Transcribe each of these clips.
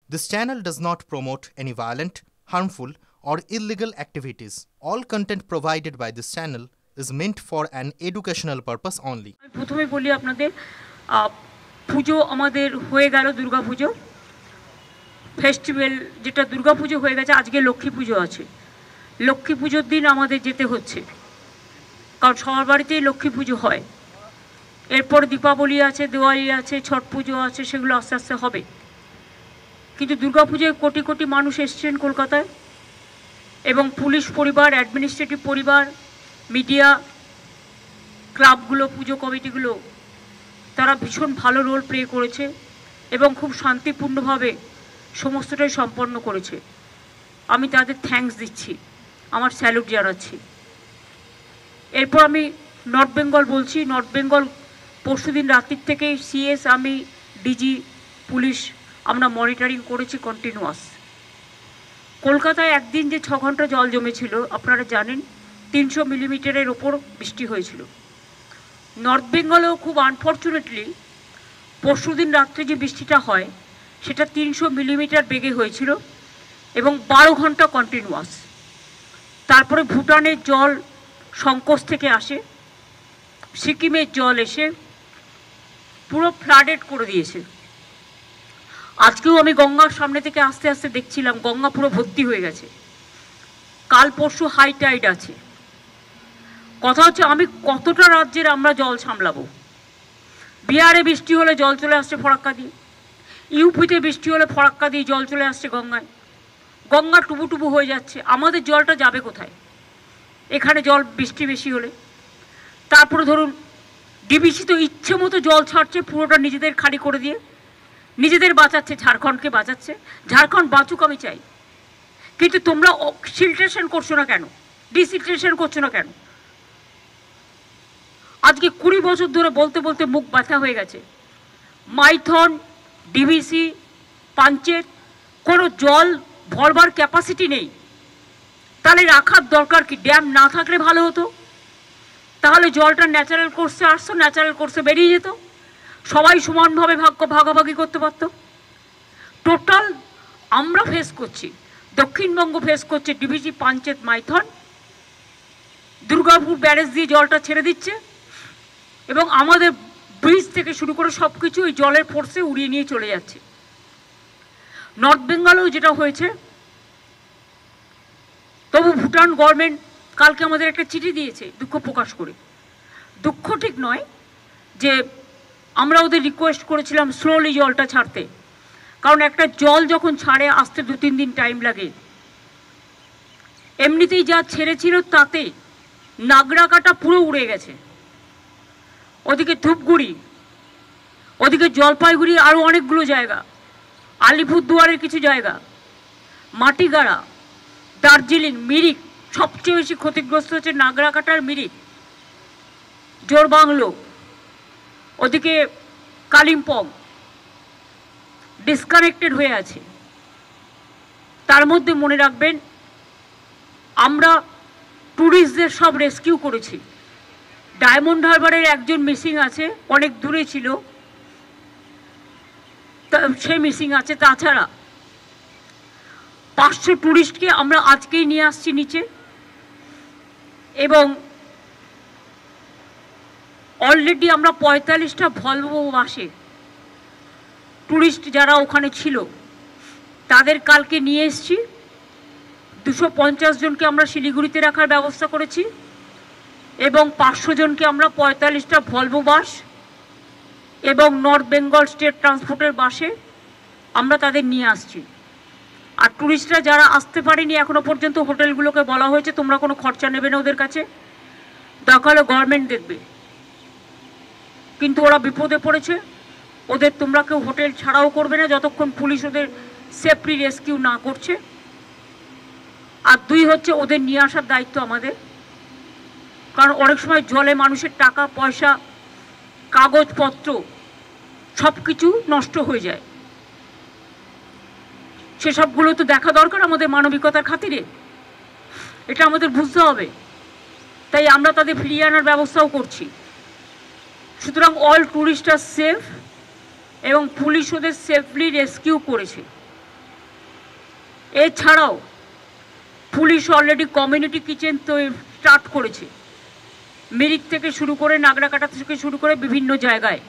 This channel does not promote any violent, harmful, or illegal activities. All content provided by this channel is meant for an educational purpose only. প্রথমে বলি আপনাদের পুজো আমাদের হয়ে গেল, দুর্গা পুজো festival যেটা দুর্গা পুজো হয়ে গেছে, আজকে লক্ষ্মী পুজো আছে। লক্ষ্মী পুজোর দিন আমাদের যেতে হচ্ছে, কারণ সবার বাড়িতেই লক্ষ্মী পুজো হয়। এরপর দীপাবলি আছে, দিওয়ালি আছে, ছট পুজো আছে, সেগুলো আস্তে আস্তে হবে। কিন্তু দুর্গা পুজোয় কোটি কোটি মানুষ এসছেন কলকাতায়, এবং পুলিশ পরিবার, অ্যাডমিনিস্ট্রেটিভ পরিবার, মিডিয়া, ক্লাবগুলো, পুজো কমিটিগুলো তারা ভীষণ ভালো রোল প্লে করেছে এবং খুব শান্তিপূর্ণভাবে সমস্তটাই সম্পন্ন করেছে। আমি তাদের থ্যাঙ্কস দিচ্ছি, আমার স্যালুট জানাচ্ছি। এরপর আমি নর্থ বেঙ্গল বলছি। নর্থ বেঙ্গল পরশুদিন রাত্রির থেকেই সিএস, আমি, ডিজি, পুলিশ আমরা মনিটরিং করেছি কন্টিনিউয়াস। কলকাতায় একদিন যে 6 ঘন্টা জল জমেছিল আপনারা জানেন, 300 মিলিমিটারের ওপর বৃষ্টি হয়েছিল। নর্থ বেঙ্গলেও খুব আনফর্চুনেটলি পরশুদিন রাত্রে যে বৃষ্টিটা হয় সেটা 300 মিলিমিটার বেগে হয়েছিল এবং 12 ঘন্টা কন্টিনিউয়াস। তারপরে ভুটানের জল সংকোচ থেকে আসে, সিকিমের জল এসে পুরো ফ্লাডেড করে দিয়েছে। আজকেও আমি গঙ্গার সামনে থেকে আস্তে আস্তে দেখছিলাম গঙ্গা পুরো ভর্তি হয়ে গেছে। কাল পরশু হাই টাইড আছে। কথা হচ্ছে আমি কতটা রাজ্যের আমরা জল সামলাবো। বিহারে বৃষ্টি হলে জল চলে আসছে ফরাক্কা দিয়ে, ইউপিতে বৃষ্টি হলে ফরাক্কা দিয়ে জল চলে আসছে গঙ্গায়, গঙ্গা টুবু হয়ে যাচ্ছে। আমাদের জলটা যাবে কোথায় এখানে জল বৃষ্টি বেশি হলে? তারপরে ধরুন ডিবিসি তো ইচ্ছে মতো জল ছাড়ছে, পুরোটা নিজেদের খালি করে দিয়ে নিজেদের বাঁচাচ্ছে, ঝাড়খণ্ডকে বাঁচাচ্ছে। ঝাড়খণ্ড বাঁচুক আমি চাই, কিন্তু তোমরা সিলট্রেশন করছো না কেন, ডিসিলট্রেশন করছো না কেন? আজকে 20 বছর ধরে বলতে বলতে মুখ ব্যথা হয়ে গেছে। মাইথন, ডিবিসি, পাঞ্চেত কোনো জল ভরবার ক্যাপাসিটি নেই। তাহলে রাখার দরকার কি? ড্যাম না থাকলে ভালো হতো, তাহলে জলটা ন্যাচারাল কোর্সে আসতো, ন্যাচারাল কোর্সে বেরিয়ে যেত, সবাই সমানভাবে ভাগাভাগি করতে পারত। টোটাল আমরা ফেস করছি, দক্ষিণবঙ্গ ফেস করছে ডিবিসি, পাঞ্চেত, মাইথন। দুর্গাপুর ব্যারেজ দিয়ে জলটা ছেড়ে দিচ্ছে এবং আমাদের ব্রিজ থেকে শুরু করে সব কিছু ওই জলের ফোর্সে উড়িয়ে নিয়ে চলে যাচ্ছে। নর্থ বেঙ্গলেও যেটা হয়েছে, তবু ভুটান গভর্নমেন্ট কালকে আমাদের একটা চিঠি দিয়েছে দুঃখ প্রকাশ করে। দুঃখ ঠিক নয়, যে আমরা ওদের রিকোয়েস্ট করেছিলাম স্লোলি জলটা ছাড়তে, কারণ একটা জল যখন ছাড়ে আসতে 2-3 দিন টাইম লাগে। এমনিতেই যা ছেড়েছিল তাতে নাগরাকাটা পুরো উড়ে গেছে, ওদিকে ধূপগুড়ি, ওদিকে জলপাইগুড়ি, আরও অনেকগুলো জায়গা, আলিপুরদুয়ারের কিছু জায়গা, মাটিগাড়া, দার্জিলিং, মিরিক, সবচেয়ে বেশি ক্ষতিগ্রস্ত হচ্ছে নাগরাকাটার মিরিক, জোরবাংলো, ওদিকে কালিম্পং ডিসকানেক্টেড হয়ে আছে। তার মধ্যে মনে রাখবেন আমরা ট্যুরিস্টদের সব রেস্কিউ করেছি। ডায়মন্ড হারবারের একজন মিসিং আছে, অনেক দূরে ছিল, সে মিসিং আছে। তাছাড়া 500 ট্যুরিস্টকে আমরা আজকেই নিয়ে আসছি নিচে, এবং অলরেডি আমরা 45টা ভলভো বাসে ট্যুরিস্ট যারা ওখানে ছিল তাদের কালকে নিয়ে এসছি। 250 জনকে আমরা শিলিগুড়িতে রাখার ব্যবস্থা করেছি এবং 500 জনকে আমরা 45টা ভলভো বাস এবং নর্থ বেঙ্গল স্টেট ট্রান্সপোর্টের বাসে আমরা তাদের নিয়ে আসছি। আর ট্যুরিস্টরা যারা আসতে পারেনি এখনো পর্যন্ত, হোটেলগুলোকে বলা হয়েছে তোমরা কোনো খরচা নেবে না ওদের কাছে, দরকার হলে গভর্নমেন্ট দেখবে। কিন্তু ওরা বিপদে পড়েছে, ওদের তোমরা কেউ হোটেল ছাড়াও করবে না যতক্ষণ পুলিশ ওদের সেফলি রেস্কিউ না করছে। আর 2 হচ্ছে ওদের নিয়ে আসার দায়িত্ব আমাদের, কারণ অনেক সময় জলে মানুষের টাকা পয়সা, কাগজপত্র সব কিছু নষ্ট হয়ে যায়, সেসবগুলো তো দেখা দরকার আমাদের মানবিকতার খাতিরে, এটা আমাদের বুঝতে হবে। তাই আমরা তাদের ফিরিয়ে আনার ব্যবস্থাও করছি। সুতরাং অল ট্যুরিস্ট আর সেফ, এবং পুলিশ ওদের সেফলি রেস্কিউ করেছে। এছাড়াও পুলিশ অলরেডি কমিউনিটি কিচেন তো স্টার্ট করেছে, মিরিক থেকে শুরু করে নাগরাকাটা থেকে শুরু করে বিভিন্ন জায়গায়।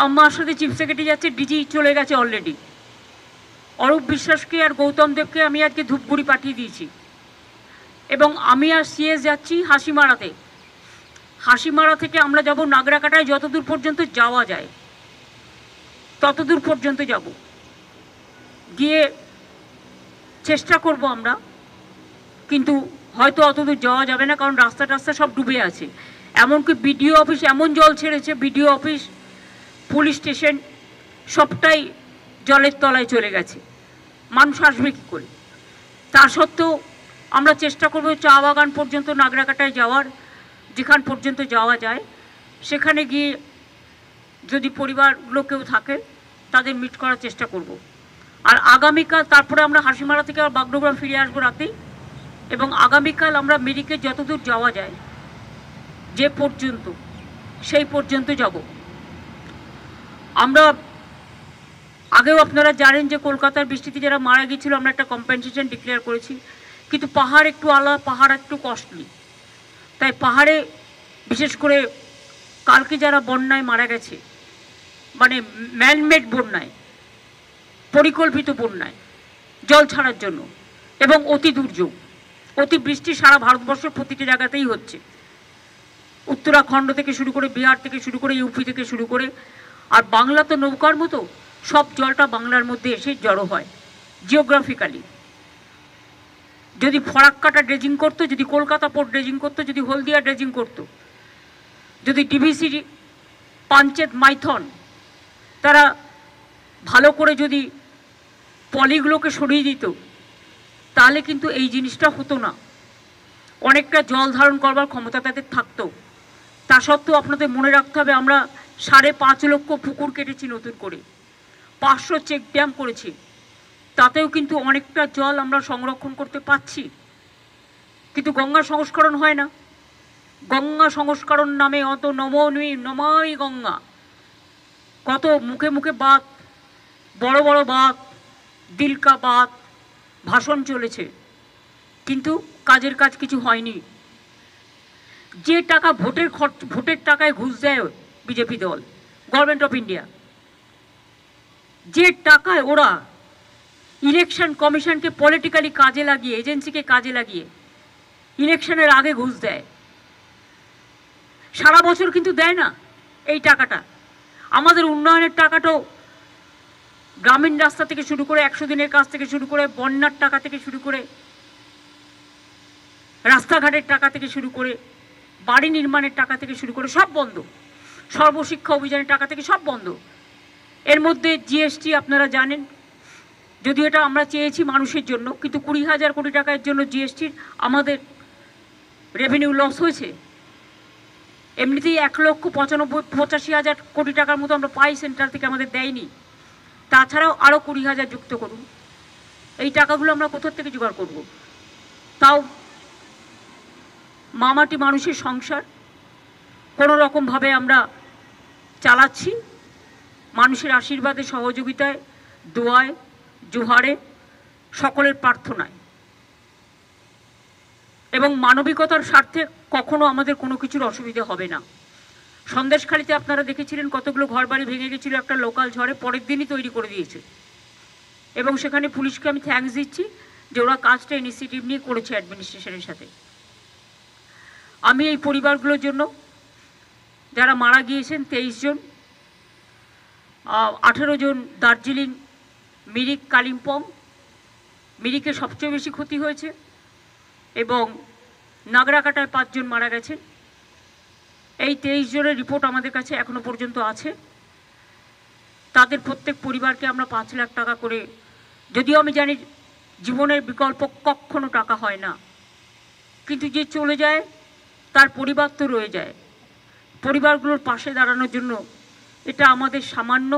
আমার সাথে চিফ সেক্রেটারি যাচ্ছে, ডিজি চলে গেছে অলরেডি। অরূপ বিশ্বাসকে আর গৌতম দেবকে আমি আজকে ধূপগুড়ি পাঠিয়ে দিয়েছি, এবং আমি আর সিএস যাচ্ছি হাসিমারাতে। হাসিমারা থেকে আমরা যাব নাগরাকাটায়, যতদূর পর্যন্ত যাওয়া যায় ততদূর পর্যন্ত যাব, গিয়ে চেষ্টা করব আমরা, কিন্তু হয়তো অতদূর যাওয়া যাবে না, কারণ রাস্তা টাস্তা সব ডুবে আছে। এমনকি বিডিও অফিস এমন জল ছেড়েছে, বিডিও অফিস, পুলিশ স্টেশন সবটাই জলের তলায় চলে গেছে। মানুষ আসবে কী করে? তা সত্ত্বেও আমরা চেষ্টা করব চা বাগান পর্যন্ত নাগরাকাটায় যাওয়ার, যেখান পর্যন্ত যাওয়া যায় সেখানে গিয়ে যদি পরিবারগুলো কেউ থাকে তাদের মিট করার চেষ্টা করব। আর আগামীকাল তারপরে আমরা হাসিমারা থেকে আর বাগডোগরা ফিরে আসবো রাতেই, এবং আগামীকাল আমরা মিরিকে যতদূর যাওয়া যায় যে পর্যন্ত সেই পর্যন্ত যাব। আমরা আগেও আপনারা জানেন যে কলকাতার বৃষ্টিতে যারা মারা গিয়েছিল আমরা একটা কম্পেনসেশন ডিক্লেয়ার করেছি, কিন্তু পাহাড় একটু আলাদা, পাহাড় একটু কস্টলি। তাই পাহাড়ে বিশেষ করে কালকে যারা বন্যায় মারা গেছে, মানে ম্যানমেড বন্যায়, পরিকল্পিত বন্যায়, জল ছাড়ার জন্য, এবং অতি দুর্যোগ, অতি বৃষ্টি সারা ভারতবর্ষের প্রতিটি জায়গাতেই হচ্ছে, উত্তরাখণ্ড থেকে শুরু করে, বিহার থেকে শুরু করে, ইউপি থেকে শুরু করে। আর বাংলা তো নৌকার মতো, সব জলটা বাংলার মধ্যে এসে জড়ো হয় জিওগ্রাফিক্যালি। যদি ফরাক্কাটা ড্রেজিং করতো, যদি কলকাতা পোর্ট ড্রেজিং করতো, যদি হলদিয়া ড্রেজিং করতো, যদি ডিভিসি, পাঞ্চেত, মাইথন তারা ভালো করে যদি পলিগুলোকে সরিয়ে দিত, তাহলে কিন্তু এই জিনিসটা হতো না। অনেকটা জল ধারণ করবার ক্ষমতা তাদের থাকতো। তা সত্ত্বেও আপনাদের মনে রাখতে হবে, আমরা 5.5 লক্ষ পুকুর কেটেছি নতুন করে, 500 চেক ড্যাম করেছি, তাতেও কিন্তু অনেকটা জল আমরা সংরক্ষণ করতে পারছি। কিন্তু গঙ্গা সংস্করণ হয় না। গঙ্গা সংস্করণ নামে অত নমামি গঙ্গা, কত মুখে মুখে বাত, বড় বড় বাত, দিলকা বাত, ভাষণ চলেছে, কিন্তু কাজের কাজ কিছু হয়নি। যে টাকা ভোটের টাকায় ঘুষ দেয় বিজেপি দল, গভর্নমেন্ট অফ ইন্ডিয়া, যে টাকায় ওরা ইলেকশন কমিশনকে পলিটিক্যালি কাজে লাগিয়ে, এজেন্সিকে কাজে লাগিয়ে ইলেকশনের আগে ঘুষ দেয়, সারা বছর কিন্তু দেয় না এই টাকাটা। আমাদের উন্নয়নের টাকাটাও গ্রামীণ রাস্তা থেকে শুরু করে, 100 দিনের কাজ থেকে শুরু করে, বন্যার টাকা থেকে শুরু করে, রাস্তাঘাটের টাকা থেকে শুরু করে, বাড়ি নির্মাণের টাকা থেকে শুরু করে সব বন্ধ, সর্বশিক্ষা অভিযানের টাকা থেকে সব বন্ধ। এর মধ্যে জিএসটি আপনারা জানেন, যদিও এটা আমরা চেয়েছি মানুষের জন্য, কিন্তু 20,000 কোটি টাকার জন্য জিএসটির আমাদের রেভিনিউ লস হয়েছে। এমনিতেই 1,85,000 কোটি টাকার মতো আমরা পাই সেন্ট্রাল থেকে, আমাদের দেয়নি। তাছাড়াও আরও 20,000 যুক্ত করুন, এই টাকাগুলো আমরা কোথা থেকে জোগাড় করব? তাও মামাটি মানুষের সংসার কোনো রকমভাবে আমরা চালাচ্ছি, মানুষের আশীর্বাদে, সহযোগিতায়, দোয়ায়, জোহারে, সকলের প্রার্থনায়, এবং মানবিকতার স্বার্থে কখনো আমাদের কোনো কিছুর অসুবিধা হবে না। সন্দেশখালিতে আপনারা দেখেছিলেন কতগুলো ঘরবাড়ি ভেঙে গেছিল একটা লোকাল ঝড়ে, পরের দিনই তৈরি করে দিয়েছে, এবং সেখানে পুলিশকে আমি থ্যাঙ্কস দিচ্ছি যে ওরা কাজটা ইনিশিয়েটিভ নিয়ে করেছে অ্যাডমিনিস্ট্রেশনের সাথে। আমি এই পরিবারগুলোর জন্য, যারা মারা গিয়েছেন 23 জন, 18 জন দার্জিলিং, মিরিক, কালিম্পং, মিরিকে সবচেয়ে বেশি ক্ষতি হয়েছে, এবং নাগরাকাটায় 5 জন মারা গেছেন। এই 23 জনের রিপোর্ট আমাদের কাছে এখনো পর্যন্ত আছে। তাদের প্রত্যেক পরিবারকে আমরা 5 লাখ টাকা করে, যদিও আমি জানি জীবনের বিকল্প কখনো টাকা হয় না, কিন্তু যে চলে যায় তার পরিবার তো রয়ে যায়। পরিবারগুলোর পাশে দাঁড়ানোর জন্য এটা আমাদের সামান্য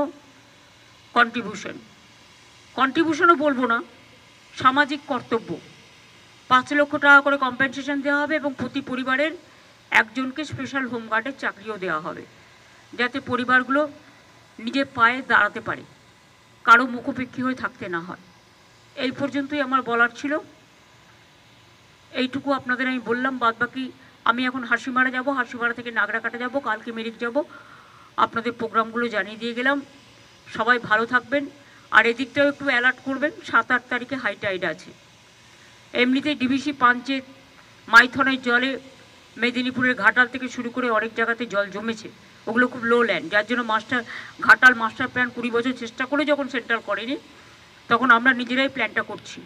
কন্ট্রিবিউশনও বলবো না, সামাজিক কর্তব্য। 5 লক্ষ টাকা করে কম্পেনসেশন দেওয়া হবে, এবং প্রতি পরিবারের একজনকে স্পেশাল হোমগার্ডের চাকরিও দেওয়া হবে, যাতে পরিবারগুলো নিজের পায়ে দাঁড়াতে পারে। কারো মুখোপেক্ষী হয়ে থাকতে না হয়। এই পর্যন্তই আমার বলার ছিল, এইটুকু আপনাদের আমি বললাম। বাদবাকি আমি এখন হাসিমারা যাব, হাসিমারা থেকে নাগরাকাটা যাব, কালকে মেরিক যাব। আপনাদের প্রোগ্রামগুলো জানিয়ে দিয়ে গেলাম। সবাই ভালো থাকবেন, আর এদিকটাও একটু অ্যালার্ট করবেন। 7-8 তারিখে হাই টাইড আছে। এমনিতেই ডিবিসি পাঞ্চেত মাইথনের জলে মেদিনীপুরের ঘাটাল থেকে শুরু করে অনেক জায়গাতে জল জমেছে, ওগুলো খুব লো ল্যান্ড, যার জন্য ঘাটাল মাস্টার প্ল্যান 20 বছর চেষ্টা করে যখন সেন্ট্রাল করেনি, তখন আমরা নিজেরাই প্ল্যানটা করছি।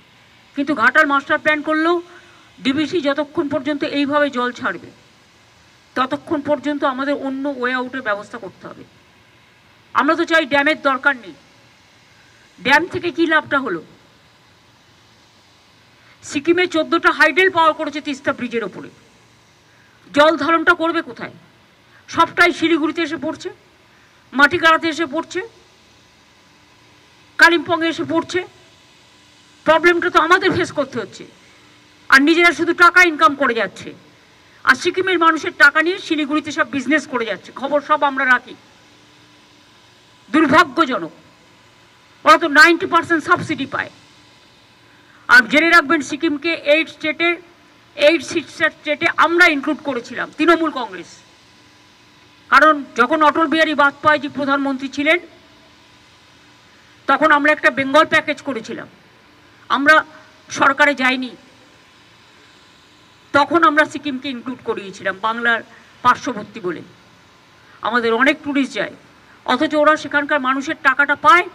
কিন্তু ঘাটাল মাস্টার প্ল্যান করলেও ডিবিসি যতক্ষণ পর্যন্ত এইভাবে জল ছাড়বে ততক্ষণ পর্যন্ত আমাদের অন্য ওয়ে আউটের ব্যবস্থা করতে হবে। আমরা তো চাই ড্যামের দরকার নেই। ড্যাম থেকে কি লাভটা হলো? সিকিমে 14টা হাইডেল পাওয়ার করেছে তিস্তা ব্রিজের ওপরে। জল ধারণটা করবে কোথায়? সবটাই শিলিগুড়িতে এসে পড়ছে, মাটিকাড়াতে এসে পড়ছে, কালিম্পংয়ে এসে পড়ছে। প্রবলেমটা তো আমাদের ফেস করতে হচ্ছে, আর নিজেরা শুধু টাকা ইনকাম করে যাচ্ছে। আর সিকিমের মানুষের টাকা নিয়ে শিলিগুড়িতে সব বিজনেস করে যাচ্ছে, খবর সব আমরা রাখি। দুর্ভাগ্যজনক। ওরা তো 90% সাবসিডি পায়। আর জেনে রাখবেন, সিকিমকে 8 স্টেটে আমরা ইনক্লুড করেছিলাম, তৃণমূল কংগ্রেস। কারণ যখন অটল বিহারী বাজপেয়ীজি প্রধানমন্ত্রী ছিলেন, তখন আমরা একটা বেঙ্গল প্যাকেজ করেছিলাম। আমরা সরকারে যাইনি, তখন আমরা সিকিমকে ইনক্লুড করিয়েছিলাম বাংলার পার্শ্ববর্তী বলে। আমাদের অনেক ট্যুরিস্ট যায়, অথচ ওরা সেখানকার মানুষের টাকাটা পায়,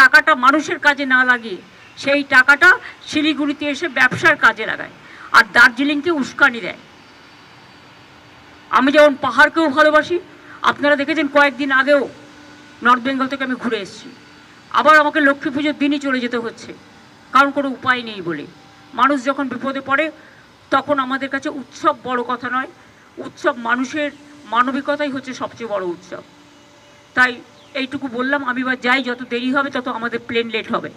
টাকাটা মানুষের কাজে না লাগিয়ে সেই টাকাটা শিলিগুড়িতে এসে ব্যবসার কাজে লাগায়, আর দার্জিলিংকে উস্কানি দেয়। আমি যেমন পাহাড়কেও ভালোবাসি, আপনারা দেখেছেন কয়েকদিন আগেও নর্থ বেঙ্গল থেকে আমি ঘুরে এসেছি। আবার আমাকে লক্ষ্মী পুজোর দিনই চলে যেতে হচ্ছে, কারণ কোনো উপায় নেই বলে। মানুষ যখন বিপদে পড়ে তখন আমাদের কাছে উৎসব বড় কথা নয়, উৎসব মানুষের মানবিকতাই হচ্ছে সবচেয়ে বড় উৎসব। তাই এইটুকু বললাম। আমি এবার যাই, যত দেরি হবে তত আমাদের প্লেন লেট হবে।